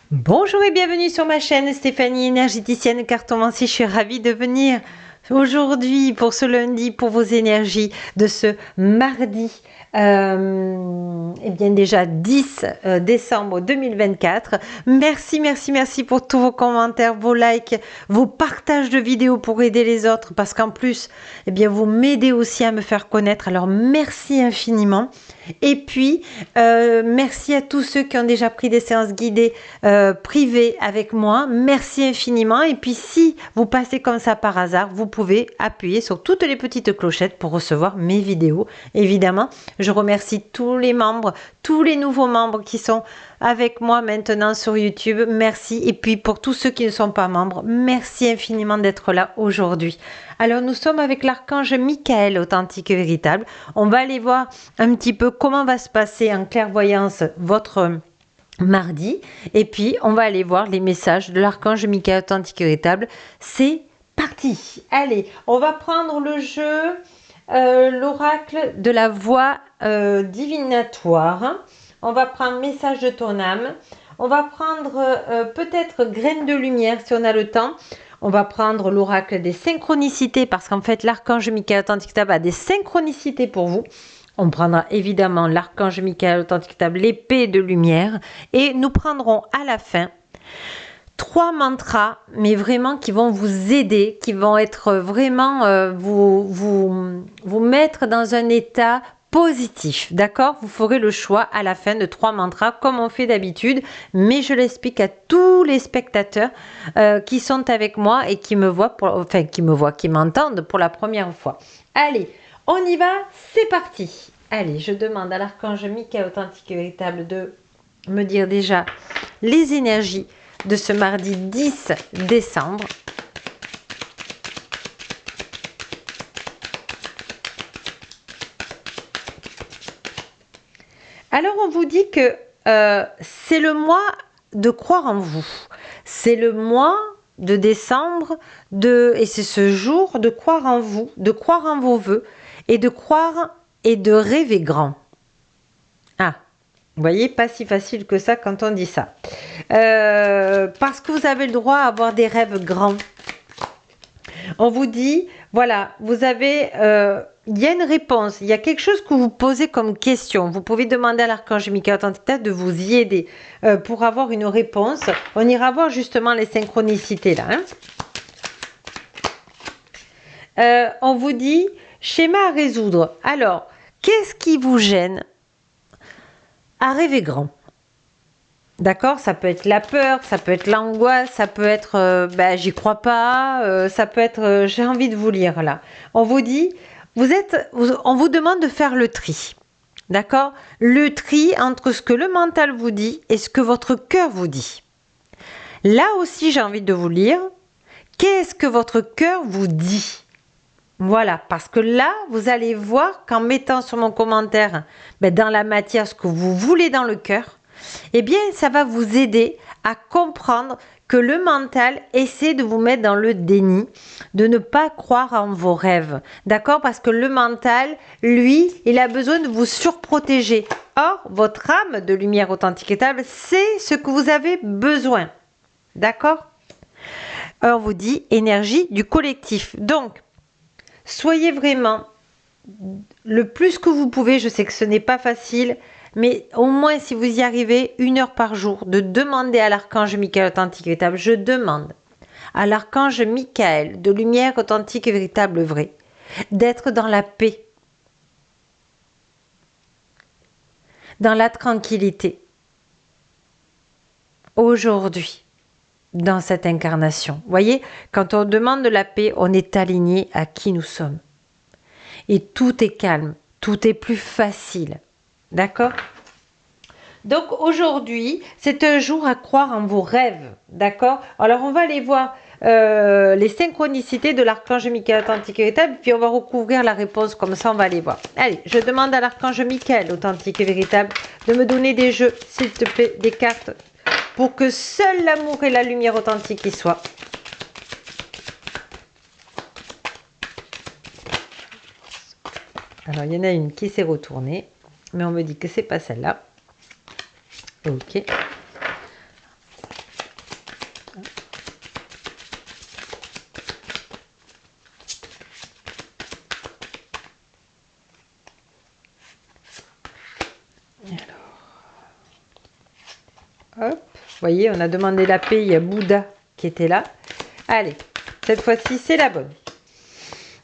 Bonjour et bienvenue sur ma chaîne Stéphanie énergéticienne cartomancie. Je suis ravie de venir aujourd'hui pour ce lundi pour vos énergies de ce mardi et bien déjà 10 décembre 2024. Merci pour tous vos commentaires, vos likes, vos partages de vidéos pour aider les autres, parce qu'en plus eh bien vous m'aidez aussi à me faire connaître, alors merci infiniment. Et puis merci à tous ceux qui ont déjà pris des séances guidées privées avec moi, merci infiniment. Et puis si vous passez comme ça par hasard, vous pouvez appuyer sur toutes les petites clochettes pour recevoir mes vidéos. Évidemment, je remercie tous les membres, tous les nouveaux membres qui sont avec moi maintenant sur YouTube. Merci. Et puis pour tous ceux qui ne sont pas membres, merci infiniment d'être là aujourd'hui. Alors nous sommes avec l'archange Michael, authentique et véritable. On va aller voir un petit peu comment va se passer en clairvoyance votre mardi. Et puis on va aller voir les messages de l'archange Michael, authentique et véritable. C'est parti. Allez, on va prendre le jeu, l'oracle de la voix divinatoire. On va prendre message de ton âme. On va prendre peut-être graine de lumière si on a le temps. On va prendre l'oracle des synchronicités, parce qu'en fait l'archange Michael authentique table a des synchronicités pour vous. On prendra évidemment l'archange Michael authentique table, l'épée de lumière, et nous prendrons à la fin 3 mantras, mais vraiment qui vont vous aider, qui vont être vraiment vous mettre dans un état positif, d'accord? Vous ferez le choix à la fin de 3 mantras comme on fait d'habitude, mais je l'explique à tous les spectateurs qui sont avec moi et qui me voient, qui m'entendent pour la première fois. Allez, on y va, c'est parti. Allez, je demande à l'archange Michael authentique et véritable de me dire déjà les énergies de ce mardi 10 décembre. Alors on vous dit que c'est le mois de croire en vous. C'est le mois de décembre et c'est ce jour de croire en vous, de croire en vos vœux et de croire et de rêver grand. Ah, vous voyez, pas si facile que ça quand on dit ça. Parce que vous avez le droit à avoir des rêves grands. On vous dit, voilà, vous avez, il y a une réponse, il y a quelque chose que vous posez comme question. Vous pouvez demander à l'archange Michael authentique de vous y aider pour avoir une réponse. On ira voir justement les synchronicités là. On vous dit, schéma à résoudre. Alors, qu'est-ce qui vous gêne à rêver grand? D'accord, ça peut être la peur, ça peut être l'angoisse, ça peut être j'y crois pas, ça peut être j'ai envie de vous lire là. On vous dit, on vous demande de faire le tri. D'accord? Le tri entre ce que le mental vous dit et ce que votre cœur vous dit. Là aussi, j'ai envie de vous lire. Qu'est-ce que votre cœur vous dit? Voilà, parce que là, vous allez voir qu'en mettant sur mon commentaire, dans la matière, ce que vous voulez dans le cœur, eh bien, ça va vous aider à comprendre que le mental essaie de vous mettre dans le déni, de ne pas croire en vos rêves. D'accord? Parce que le mental, lui, il a besoin de vous surprotéger. Or, votre âme de lumière authentique et stable, c'est ce que vous avez besoin. D'accord? On vous dit énergie du collectif. Donc, soyez vraiment le plus que vous pouvez, je sais que ce n'est pas facile, mais au moins si vous y arrivez, 1 heure par jour, de demander à l'archange Michael authentique et véritable, je demande à l'archange Michael de lumière authentique et véritable vraie, d'être dans la paix, dans la tranquillité, aujourd'hui, dans cette incarnation. Vous voyez, quand on demande de la paix, on est aligné à qui nous sommes. Et tout est calme, tout est plus facile. D'accord? Donc aujourd'hui, c'est un jour à croire en vos rêves. D'accord? Alors on va aller voir les synchronicités de l'archange Michael authentique et véritable, puis on va recouvrir la réponse, comme ça on va aller voir. Allez, je demande à l'archange Michael authentique et véritable de me donner des jeux, s'il te plaît, des cartes, pour que seul l'amour et la lumière authentique y soient. Alors, il y en a une qui s'est retournée, mais on me dit que c'est pas celle-là. Ok. voyez, on a demandé la paix, il y a Bouddha qui était là. Allez, cette fois-ci, c'est la bonne.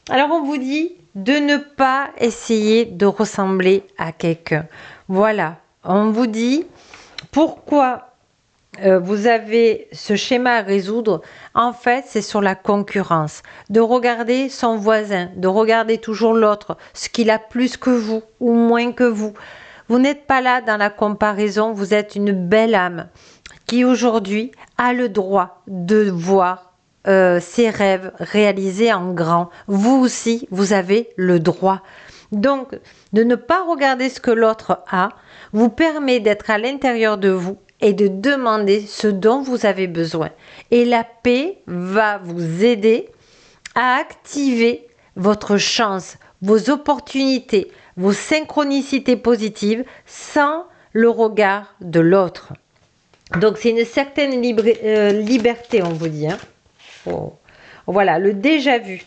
Alors, on vous dit de ne pas essayer de ressembler à quelqu'un. Voilà, on vous dit pourquoi vous avez ce schéma à résoudre. En fait, c'est sur la concurrence. De regarder son voisin, de regarder toujours l'autre, ce qu'il a plus que vous ou moins que vous. Vous n'êtes pas là dans la comparaison, vous êtes une belle âme qui aujourd'hui a le droit de voir ses rêves réalisés en grand. Vous aussi, vous avez le droit. Donc, de ne pas regarder ce que l'autre a vous permet d'être à l'intérieur de vous et de demander ce dont vous avez besoin. Et la paix va vous aider à activer votre chance, vos opportunités, vos synchronicités positives sans le regard de l'autre. Donc, c'est une certaine liberté, on vous dit. Hein. Oh. Voilà, le déjà vu.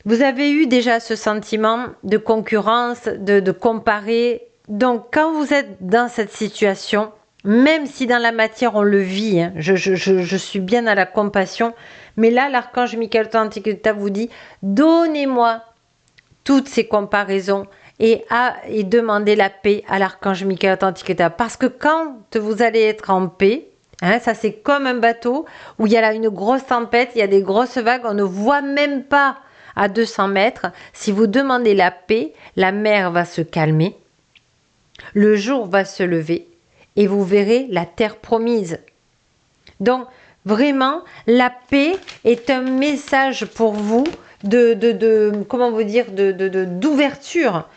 Vous avez eu déjà ce sentiment de concurrence, de comparer. Donc, quand vous êtes dans cette situation, même si dans la matière on le vit, hein, je suis bien à la compassion, mais là, l'archange Michael Tantiketa vous dit, donnez-moi toutes ces comparaisons et demandez la paix à l'archange Michael Tantiketa. Parce que quand vous allez être en paix, hein, ça c'est comme un bateau où il y a là une grosse tempête, il y a des grosses vagues, on ne voit même pas à 200 mètres. Si vous demandez la paix, la mer va se calmer, le jour va se lever et vous verrez la terre promise. Donc, vraiment, la paix est un message pour vous comment vous dire, d'ouverture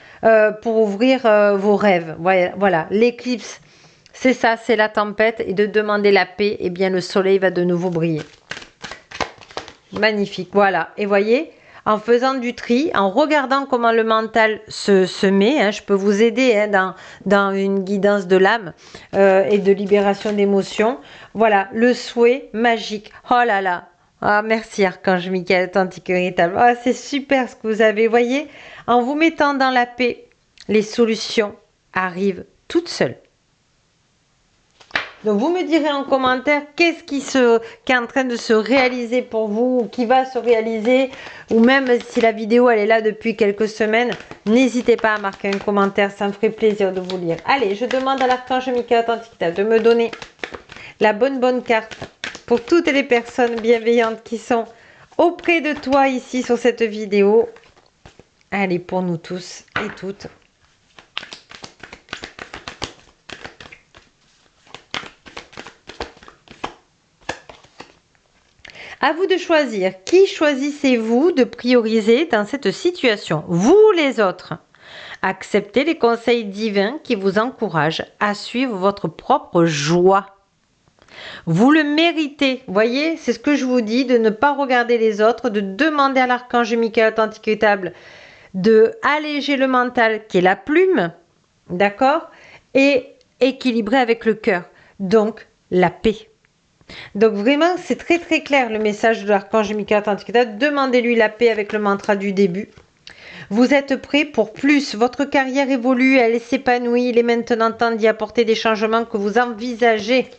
pour ouvrir vos rêves. Voilà, l'éclipse, c'est ça, c'est la tempête. Et de demander la paix, eh bien, le soleil va de nouveau briller. Magnifique, voilà. Et voyez, en faisant du tri, en regardant comment le mental se met, hein, je peux vous aider hein, dans une guidance de l'âme et de libération d'émotions. Voilà, le souhait magique. Oh là là, ah, merci Archange Michael, authentique véritable. Oh, c'est super ce que vous avez, voyez. En vous mettant dans la paix, les solutions arrivent toutes seules. Donc, vous me direz en commentaire qu'est-ce qui est en train de se réaliser pour vous, ou qui va se réaliser, ou même si la vidéo elle est là depuis quelques semaines, n'hésitez pas à marquer un commentaire, ça me ferait plaisir de vous lire. Allez, je demande à l'archange Michael Tantiketa de me donner la bonne carte pour toutes les personnes bienveillantes qui sont auprès de toi ici sur cette vidéo. Allez, pour nous tous et toutes. À vous de choisir. Qui choisissez-vous de prioriser dans cette situation? Vous ou les autres? Acceptez les conseils divins qui vous encouragent à suivre votre propre joie. Vous le méritez. Voyez, c'est ce que je vous dis, de ne pas regarder les autres, de demander à l'archange Michael authentique véritable de alléger le mental qui est la plume, d'accord, et équilibrer avec le cœur. Donc, la paix. Donc vraiment, c'est très très clair le message de l'archange Michael Tantiketa. Demandez-lui la paix avec le mantra du début. Vous êtes prêt pour plus. Votre carrière évolue, elle s'épanouit. Il est maintenant temps d'y apporter des changements que vous envisagez.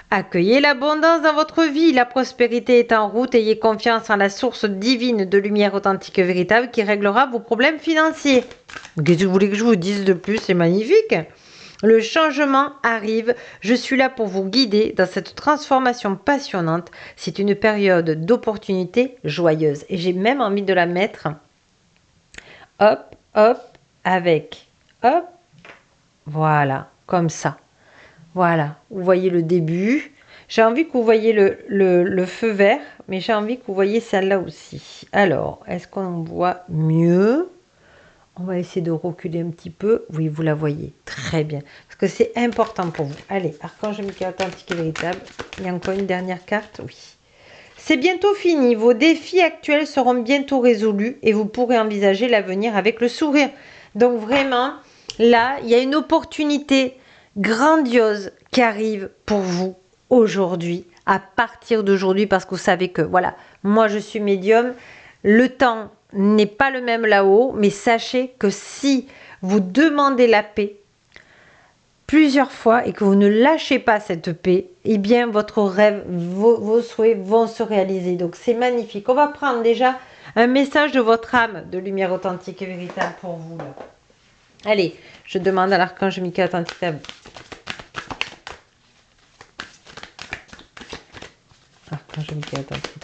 Accueillez l'abondance dans votre vie. La prospérité est en route. Ayez confiance en la source divine de lumière authentique et véritable qui réglera vos problèmes financiers. Qu'est-ce que vous voulez que je vous dise de plus? C'est magnifique. Le changement arrive, je suis là pour vous guider dans cette transformation passionnante. C'est une période d'opportunités joyeuses. Et j'ai même envie de la mettre, hop, hop, avec, hop, voilà, comme ça. Voilà, vous voyez le début. J'ai envie que vous voyez le feu vert, mais j'ai envie que vous voyez celle-là aussi. Alors, est-ce qu'on voit mieux ? On va essayer de reculer un petit peu. Oui, vous la voyez. Très bien. Parce que c'est important pour vous. Allez, archange Michael authentique et véritable. Il y a encore une dernière carte. Oui. C'est bientôt fini. Vos défis actuels seront bientôt résolus et vous pourrez envisager l'avenir avec le sourire. Donc vraiment, là, il y a une opportunité grandiose qui arrive pour vous aujourd'hui, à partir d'aujourd'hui, parce que vous savez que, voilà, moi je suis médium. Le temps n'est pas le même là-haut, mais sachez que si vous demandez la paix, plusieurs fois et que vous ne lâchez pas cette paix, eh bien votre rêve, vos souhaits vont se réaliser. Donc c'est magnifique. On va prendre déjà un message de votre âme de lumière authentique et véritable pour vous. Là. Allez, je demande à l'archange Michael Authentique. Archange Michael Authentique.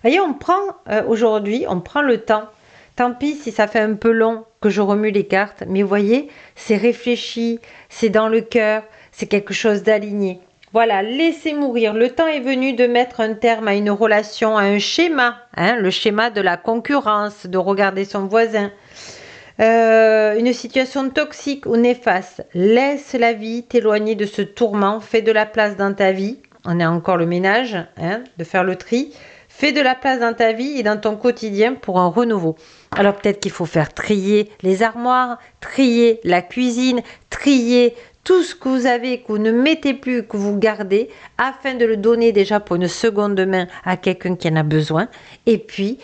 Voyez, on prend aujourd'hui, on prend le temps. Tant pis si ça fait un peu long que je remue les cartes, mais vous voyez, c'est réfléchi, c'est dans le cœur, c'est quelque chose d'aligné. Voilà, laissez mourir. Le temps est venu de mettre un terme à une relation, à un schéma, hein, le schéma de la concurrence, de regarder son voisin. Une situation toxique ou néfaste. Laisse la vie t'éloigner de ce tourment, fais de la place dans ta vie. On a encore le ménage, hein, de faire le tri. Fais de la place dans ta vie et dans ton quotidien pour un renouveau. Alors peut-être qu'il faut faire trier les armoires, trier la cuisine, trier tout ce que vous avez, que vous ne mettez plus, que vous gardez, afin de le donner déjà pour une seconde main à quelqu'un qui en a besoin. Et puis,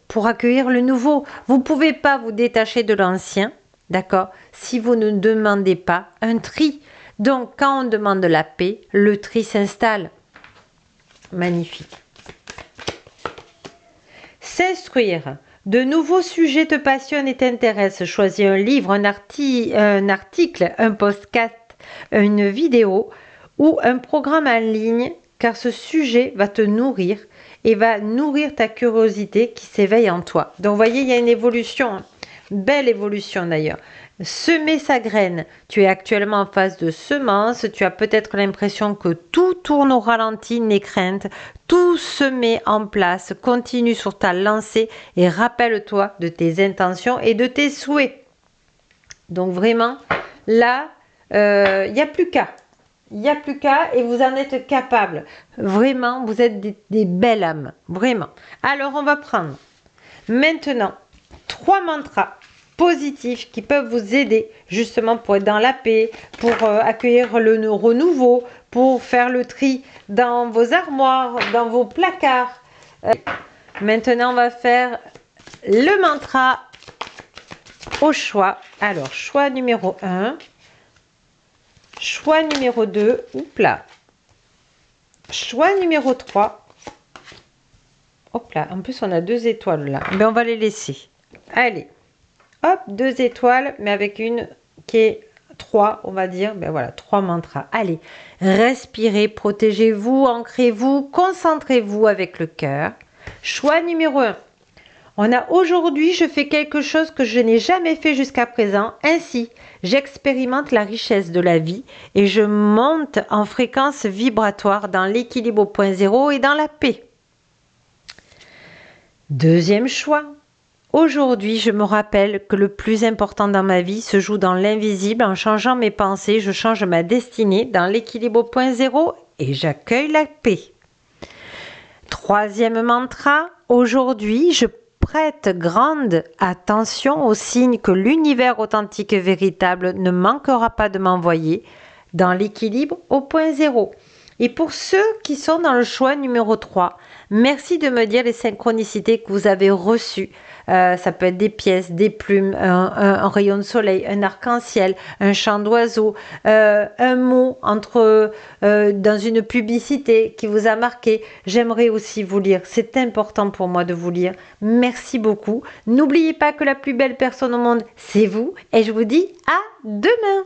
pour accueillir le nouveau. Vous ne pouvez pas vous détacher de l'ancien, d'accord, si vous ne demandez pas un tri. Donc, quand on demande la paix, le tri s'installe. Magnifique. S'instruire. De nouveaux sujets te passionnent et t'intéressent. Choisis un livre, un article, un podcast, une vidéo ou un programme en ligne, car ce sujet va te nourrir et va nourrir ta curiosité qui s'éveille en toi. Donc, vous voyez, il y a une évolution, belle évolution d'ailleurs. Semer sa graine. Tu es actuellement en phase de semence. Tu as peut-être l'impression que tout tourne au ralenti, n'aie crainte. Tout se met en place. Continue sur ta lancée et rappelle-toi de tes intentions et de tes souhaits. Donc vraiment, là, il n'y a plus qu'à. Il n'y a plus qu'à et vous en êtes capable. Vraiment, vous êtes des belles âmes. Vraiment. Alors, on va prendre maintenant 3 mantras positifs qui peuvent vous aider justement pour être dans la paix, pour accueillir le renouveau, pour faire le tri dans vos armoires, dans vos placards. Maintenant, on va faire le mantra au choix. Alors, choix numéro 1, choix numéro 2, oups là, choix numéro 3. Hop là, en plus on a 2 étoiles là, mais on va les laisser. Allez. Hop, 2 étoiles, mais avec une qui est 3, on va dire. Ben voilà, 3 mantras. Allez, respirez, protégez-vous, ancrez-vous, concentrez-vous avec le cœur. Choix numéro 1. On a aujourd'hui, je fais quelque chose que je n'ai jamais fait jusqu'à présent. Ainsi, j'expérimente la richesse de la vie et je monte en fréquence vibratoire dans l'équilibre au point zéro et dans la paix. Deuxième choix. Aujourd'hui, je me rappelle que le plus important dans ma vie se joue dans l'invisible. En changeant mes pensées, je change ma destinée dans l'équilibre au point zéro et j'accueille la paix. Troisième mantra, aujourd'hui, je prête grande attention aux signes que l'univers authentique et véritable ne manquera pas de m'envoyer dans l'équilibre au point zéro. Et pour ceux qui sont dans le choix numéro 3, merci de me dire les synchronicités que vous avez reçues. Ça peut être des pièces, des plumes, un rayon de soleil, un arc-en-ciel, un chant d'oiseau, un mot dans une publicité qui vous a marqué. J'aimerais aussi vous lire. C'est important pour moi de vous lire. Merci beaucoup. N'oubliez pas que la plus belle personne au monde, c'est vous. Et je vous dis à demain.